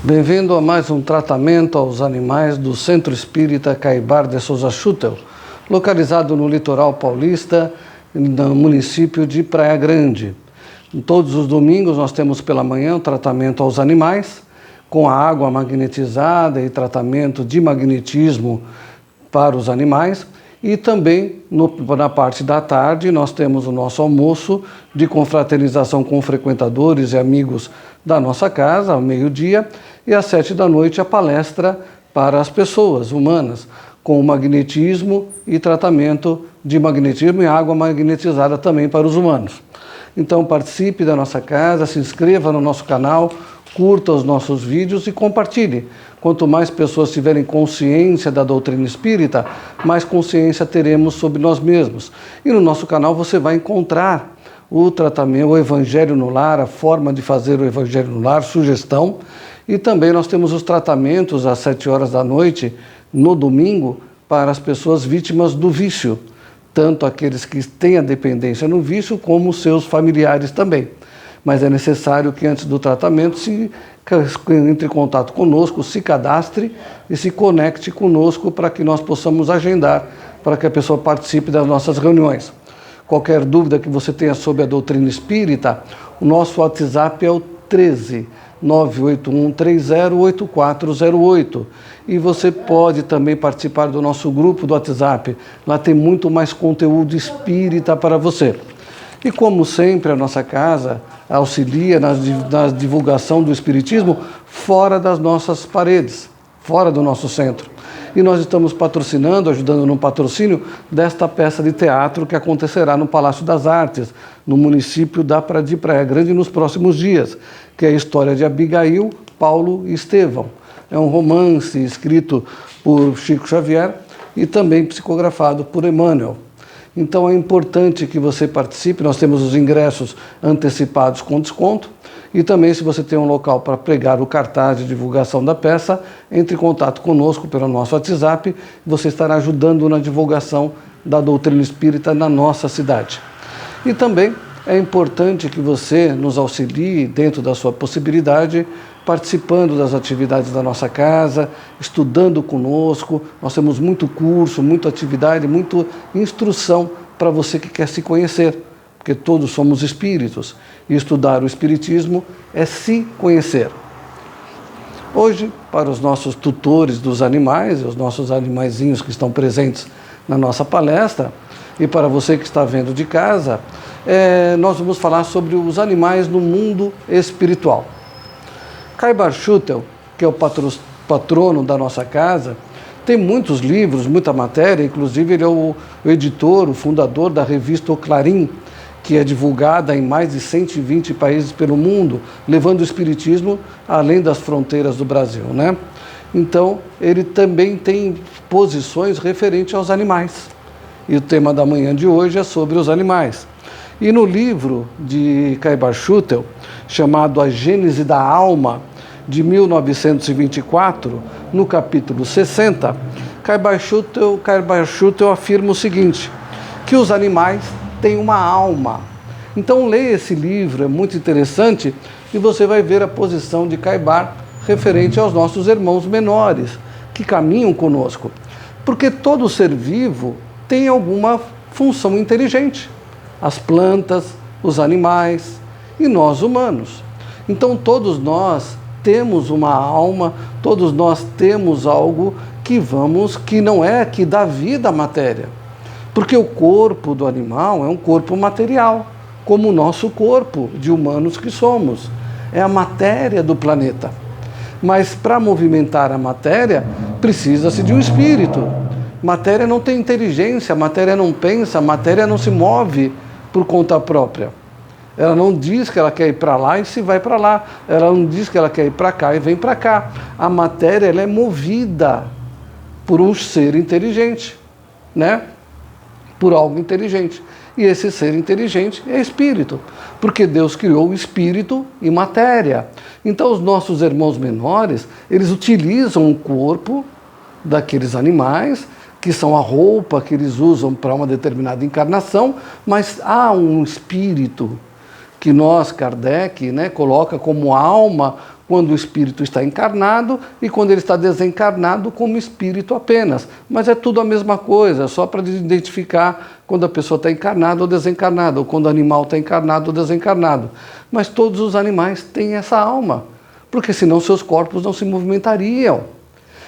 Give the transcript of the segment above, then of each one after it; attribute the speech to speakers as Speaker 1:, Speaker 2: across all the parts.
Speaker 1: Bem-vindo a mais um tratamento aos animais do Centro Espírita Caibar de Souza Schutel, localizado no litoral paulista, no município de Praia Grande. Todos os domingos nós temos pela manhã o tratamento aos animais, com a água magnetizada e tratamento de magnetismo para os animais. E também, na parte da tarde, nós temos o nosso almoço de confraternização com frequentadores e amigos da nossa casa, ao meio-dia, e às 7 da noite a palestra para as pessoas humanas, com magnetismo e tratamento de magnetismo e água magnetizada também para os humanos. Então participe da nossa casa, se inscreva no nosso canal, curta os nossos vídeos e compartilhe. Quanto mais pessoas tiverem consciência da doutrina espírita, mais consciência teremos sobre nós mesmos. E no nosso canal você vai encontrar o tratamento, o Evangelho no Lar, a forma de fazer o Evangelho no Lar, sugestão. E também nós temos os tratamentos às 7 horas da noite, no domingo, para as pessoas vítimas do vício. Tanto aqueles que têm a dependência no vício, como os seus familiares também. Mas é necessário que antes do tratamento se entre em contato conosco, se cadastre e se conecte conosco para que nós possamos agendar, para que a pessoa participe das nossas reuniões. Qualquer dúvida que você tenha sobre a doutrina espírita, o nosso WhatsApp é o 13 981 30 8408. E você pode também participar do nosso grupo do WhatsApp. Lá tem muito mais conteúdo espírita para você. E como sempre, a nossa casa auxilia na divulgação do Espiritismo fora das nossas paredes, fora do nosso centro. E nós estamos patrocinando, ajudando no patrocínio desta peça de teatro que acontecerá no Palácio das Artes, no município de Praia Grande, nos próximos dias, que é a história de Abigail, Paulo e Estevão. É um romance escrito por Chico Xavier e também psicografado por Emmanuel. Então é importante que você participe, nós temos os ingressos antecipados com desconto e também se você tem um local para pregar o cartaz de divulgação da peça, entre em contato conosco pelo nosso WhatsApp, você estará ajudando na divulgação da doutrina espírita na nossa cidade. E também é importante que você nos auxilie dentro da sua possibilidade, participando das atividades da nossa casa, estudando conosco. Nós temos muito curso, muita atividade, muita instrução para você que quer se conhecer, porque todos somos espíritos e estudar o espiritismo é se conhecer. Hoje, para os nossos tutores dos animais, os nossos animaizinhos que estão presentes na nossa palestra, e para você que está vendo de casa, nós vamos falar sobre os animais no mundo espiritual. Caibar Schutel, que é o patrono da nossa casa, tem muitos livros, muita matéria, inclusive ele é o editor, o fundador da revista O Clarim, que é divulgada em mais de 120 países pelo mundo, levando o espiritismo além das fronteiras do Brasil, né? Então, ele também tem posições referentes aos animais. E o tema da manhã de hoje é sobre os animais. E no livro de Caibar Schutel, chamado A Gênese da Alma, de 1924, no capítulo 60, Caibar Schutel afirma o seguinte, que os animais têm uma alma. Então leia esse livro, é muito interessante, e você vai ver a posição de Caibar referente aos nossos irmãos menores, que caminham conosco. Porque todo ser vivo tem alguma função inteligente. As plantas, os animais e nós humanos. Então todos nós temos uma alma, todos nós temos algo que não é que dá vida à matéria. Porque o corpo do animal é um corpo material, como o nosso corpo de humanos que somos. É a matéria do planeta. Mas para movimentar a matéria, precisa-se de um espírito. Matéria não tem inteligência, matéria não pensa, matéria não se move por conta própria. Ela não diz que ela quer ir para lá e se vai para lá. Ela não diz que ela quer ir para cá e vem para cá. A matéria ela é movida por um ser inteligente, né? Por algo inteligente. E esse ser inteligente é espírito, porque Deus criou o espírito e matéria. Então os nossos irmãos menores, eles utilizam o corpo daqueles animais, que são a roupa que eles usam para uma determinada encarnação, mas há um espírito que nós, Kardec, coloca como alma, quando o espírito está encarnado e quando ele está desencarnado como espírito apenas. Mas é tudo a mesma coisa, só para identificar quando a pessoa está encarnada ou desencarnada, ou quando o animal está encarnado ou desencarnado. Mas todos os animais têm essa alma, porque senão seus corpos não se movimentariam.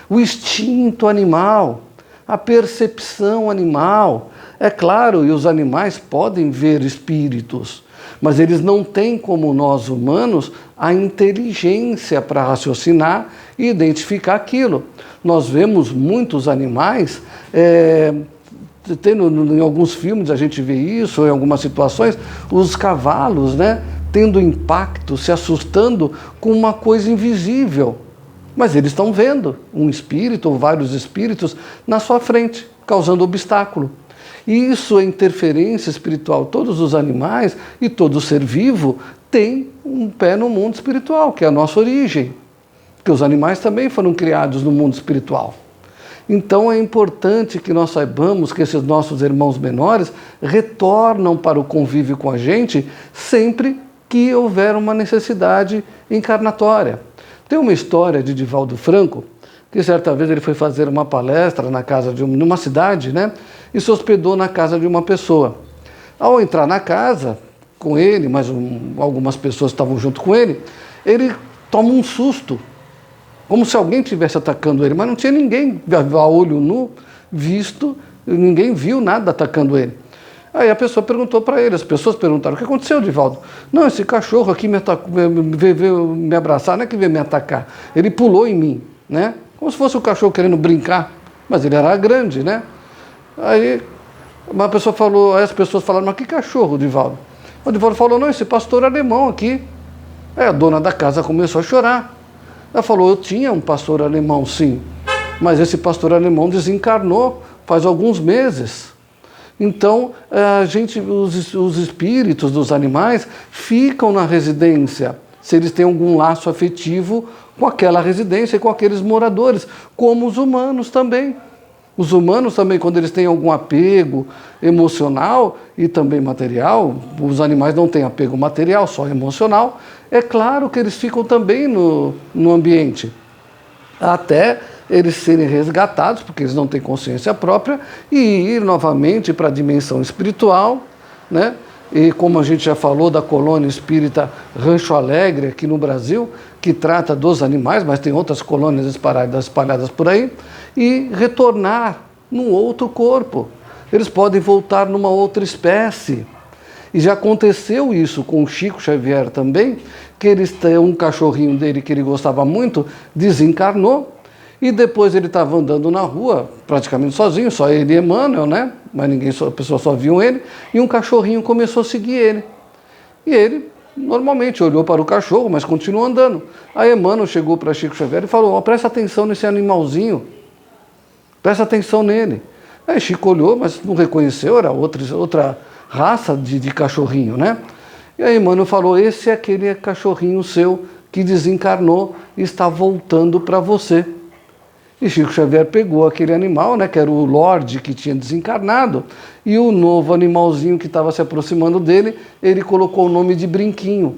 Speaker 1: O instinto animal, a percepção animal, é claro, e os animais podem ver espíritos, mas eles não têm, como nós humanos, a inteligência para raciocinar e identificar aquilo. Nós vemos muitos animais, em alguns filmes a gente vê isso, ou em algumas situações, os cavalos, né, tendo impacto, se assustando com uma coisa invisível. Mas eles estão vendo um espírito ou vários espíritos na sua frente, causando obstáculo. E isso é interferência espiritual. Todos os animais e todo ser vivo tem um pé no mundo espiritual, que é a nossa origem. Porque os animais também foram criados no mundo espiritual. Então é importante que nós saibamos que esses nossos irmãos menores retornam para o convívio com a gente sempre que houver uma necessidade encarnatória. Tem uma história de Divaldo Franco, que certa vez ele foi fazer uma palestra na casa numa cidade, né? E se hospedou na casa de uma pessoa. Ao entrar na casa com ele, mas algumas pessoas estavam junto com ele toma um susto, como se alguém estivesse atacando ele, mas não tinha ninguém a olho nu visto, ninguém viu nada atacando ele. Aí a pessoa perguntou para ele, as pessoas perguntaram: o que aconteceu, Divaldo? Não, esse cachorro aqui veio me abraçar, não é que veio me atacar, ele pulou em mim, né? Como se fosse o cachorro querendo brincar, mas ele era grande, né? Aí uma pessoa falou, aí as pessoas falaram: mas que cachorro, Divaldo? O Divaldo falou: não, esse pastor alemão aqui. Aí a dona da casa começou a chorar. Ela falou: eu tinha um pastor alemão, sim, mas esse pastor alemão desencarnou faz alguns meses. Então, os espíritos dos animais ficam na residência, se eles têm algum laço afetivo com aquela residência e com aqueles moradores, como os humanos também. Os humanos também, quando eles têm algum apego emocional e também material, os animais não têm apego material, só emocional, é claro que eles ficam também no ambiente, até eles serem resgatados, porque eles não têm consciência própria, e ir novamente para a dimensão espiritual, né? E como a gente já falou da colônia espírita Rancho Alegre, aqui no Brasil, que trata dos animais, mas tem outras colônias espalhadas por aí, e retornar num outro corpo. Eles podem voltar numa outra espécie. E já aconteceu isso com o Chico Xavier também, que um cachorrinho dele que ele gostava muito, desencarnou, e depois ele estava andando na rua, praticamente sozinho, só ele e Emmanuel, né? Mas a pessoa só viu ele, e um cachorrinho começou a seguir ele. E ele, normalmente, olhou para o cachorro, mas continuou andando. Aí Emmanuel chegou para Chico Xavier e falou: presta atenção nesse animalzinho, presta atenção nele. Aí Chico olhou, mas não reconheceu, era outra raça de cachorrinho, né? E aí Emmanuel falou: esse é aquele cachorrinho seu que desencarnou e está voltando para você. E Chico Xavier pegou aquele animal, né, que era o Lorde que tinha desencarnado, e o novo animalzinho que estava se aproximando dele, ele colocou o nome de Brinquinho.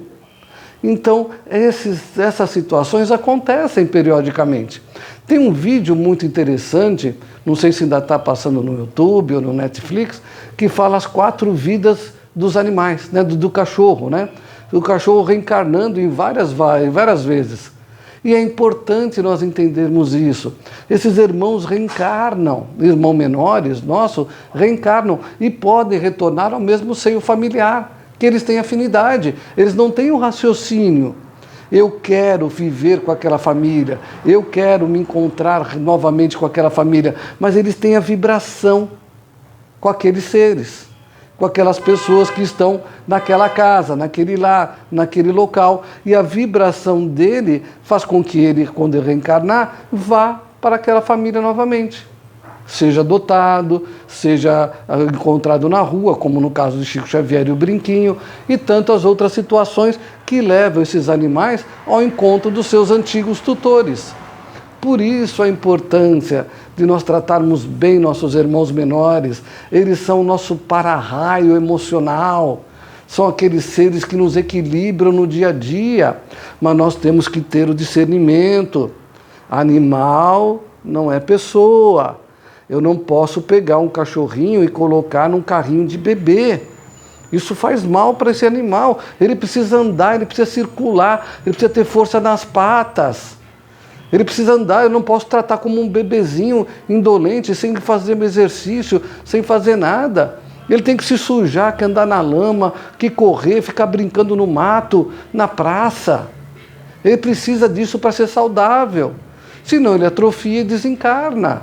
Speaker 1: Então, essas situações acontecem periodicamente. Tem um vídeo muito interessante, não sei se ainda está passando no YouTube ou no Netflix, que fala as 4 vidas dos animais, né, do cachorro, né? O cachorro reencarnando em várias vezes. E é importante nós entendermos isso. Esses irmãos reencarnam, irmãos menores nossos reencarnam e podem retornar ao mesmo seio familiar, que eles têm afinidade, eles não têm um raciocínio. Eu quero viver com aquela família, eu quero me encontrar novamente com aquela família, mas eles têm a vibração com aqueles seres, com aquelas pessoas que estão naquela casa, naquele lar, naquele local. E a vibração dele faz com que ele, quando ele reencarnar, vá para aquela família novamente. Seja adotado, seja encontrado na rua, como no caso de Chico Xavier e o Brinquinho, e tantas outras situações que levam esses animais ao encontro dos seus antigos tutores. Por isso a importância de nós tratarmos bem nossos irmãos menores. Eles são o nosso para-raio emocional. são aqueles seres que nos equilibram no dia a dia, mas nós temos que ter o discernimento. Animal não é pessoa. Eu não posso pegar um cachorrinho e colocar num carrinho de bebê. Isso faz mal para esse animal. Ele precisa andar, ele precisa circular, ele precisa ter força nas patas. Ele precisa andar, eu não posso tratar como um bebezinho indolente, sem fazer exercício, sem fazer nada. Ele tem que se sujar, que andar na lama, que correr, ficar brincando no mato, na praça. Ele precisa disso para ser saudável. Senão ele atrofia e desencarna.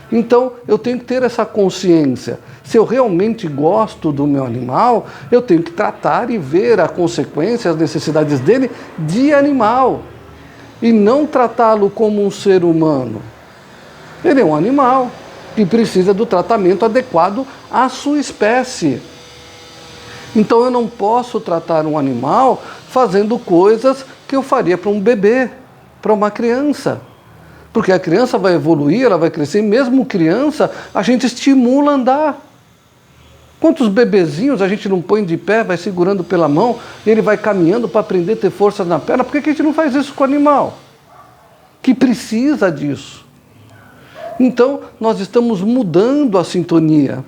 Speaker 1: Então eu tenho que ter essa consciência. Se eu realmente gosto do meu animal, eu tenho que tratar e ver a consequência, as necessidades dele de animal. E não tratá-lo como um ser humano. Ele é um animal que precisa do tratamento adequado à sua espécie. Então eu não posso tratar um animal fazendo coisas que eu faria para um bebê, para uma criança. Porque a criança vai evoluir, ela vai crescer, mesmo criança, a gente estimula a andar. Quantos bebezinhos a gente não põe de pé, vai segurando pela mão, e ele vai caminhando para aprender a ter força na perna? Por que a gente não faz isso com o animal? Que precisa disso. Então, nós estamos mudando a sintonia.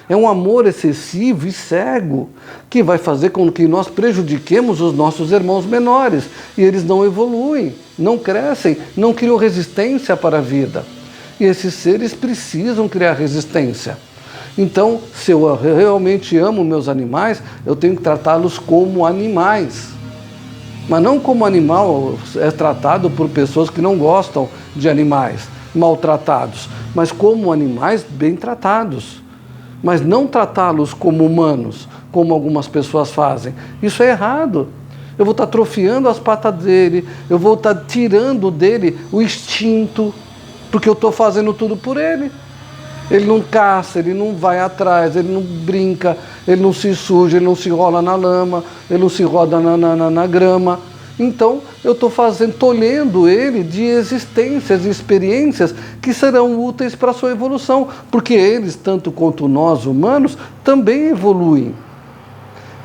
Speaker 1: É um amor excessivo e cego que vai fazer com que nós prejudiquemos os nossos irmãos menores. E eles não evoluem, não crescem, não criam resistência para a vida. E esses seres precisam criar resistência. Então, se eu realmente amo meus animais, eu tenho que tratá-los como animais. Mas não como animal é tratado por pessoas que não gostam de animais maltratados, mas como animais bem tratados. Mas não tratá-los como humanos, como algumas pessoas fazem. Isso é errado. Eu vou estar atrofiando as patas dele, eu vou estar tirando dele o instinto, porque eu estou fazendo tudo por ele. Ele não caça, ele não vai atrás, ele não brinca, ele não se suja, ele não se rola na lama, ele não se roda na grama. Então, eu estou tolhendo ele de existências e experiências que serão úteis para a sua evolução, porque eles, tanto quanto nós humanos, também evoluem.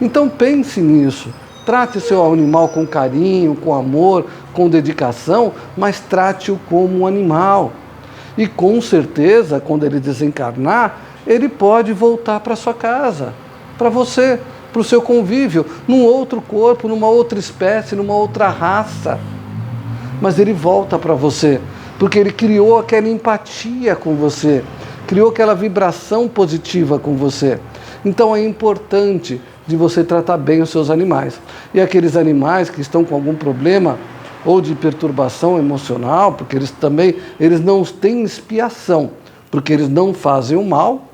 Speaker 1: Então, pense nisso. Trate seu animal com carinho, com amor, com dedicação, mas trate-o como um animal. E com certeza, quando ele desencarnar, ele pode voltar para sua casa, para você, para o seu convívio, num outro corpo, numa outra espécie, numa outra raça. Mas ele volta para você, porque ele criou aquela empatia com você, criou aquela vibração positiva com você. Então é importante de você tratar bem os seus animais. E aqueles animais que estão com algum problema, ou de perturbação emocional, porque eles não têm expiação, porque eles não fazem o mal,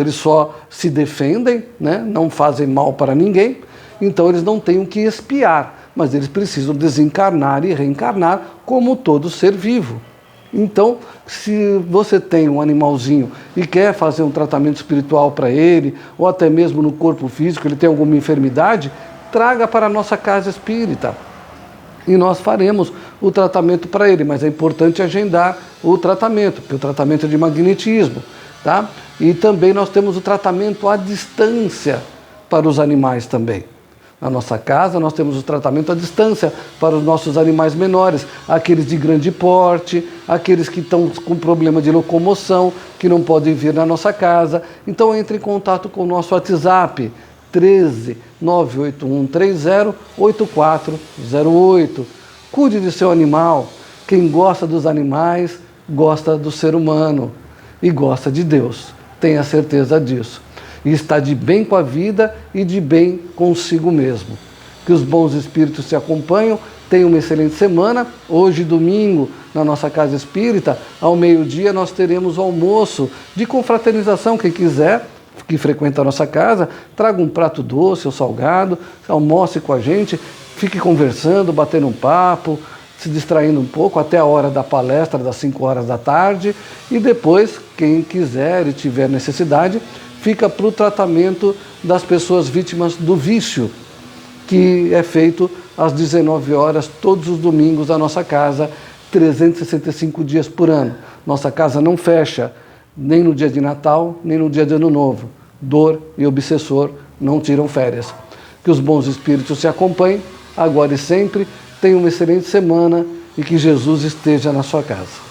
Speaker 1: eles só se defendem, né? Não fazem mal para ninguém, então eles não têm o que expiar, mas eles precisam desencarnar e reencarnar como todo ser vivo. Então, se você tem um animalzinho e quer fazer um tratamento espiritual para ele, ou até mesmo no corpo físico, ele tem alguma enfermidade, traga para a nossa casa espírita. E nós faremos o tratamento para ele, mas é importante agendar o tratamento, porque o tratamento é de magnetismo, tá? E também nós temos o tratamento à distância para os animais também. Na nossa casa nós temos o tratamento à distância para os nossos animais menores, aqueles de grande porte, aqueles que estão com problema de locomoção, que não podem vir na nossa casa. Então entre em contato com o nosso WhatsApp, 13 981 30 8408. Cuide de seu animal. Quem gosta dos animais, gosta do ser humano e gosta de Deus. Tenha certeza disso. E está de bem com a vida e de bem consigo mesmo. Que os bons espíritos te acompanham. Tenha uma excelente semana. Hoje, domingo, na nossa casa espírita, ao meio-dia, nós teremos o almoço de confraternização. Quem quiser, que frequenta a nossa casa, traga um prato doce ou salgado, almoce com a gente, fique conversando, batendo um papo, se distraindo um pouco até a hora da palestra, das 5 horas da tarde, e depois, quem quiser e tiver necessidade, fica para o tratamento das pessoas vítimas do vício, que é feito às 19 horas, todos os domingos, na nossa casa, 365 dias por ano. Nossa casa não fecha, nem no dia de Natal, nem no dia de Ano Novo. Dor e obsessor não tiram férias. Que os bons espíritos te acompanhem, agora e sempre. Tenha uma excelente semana e que Jesus esteja na sua casa.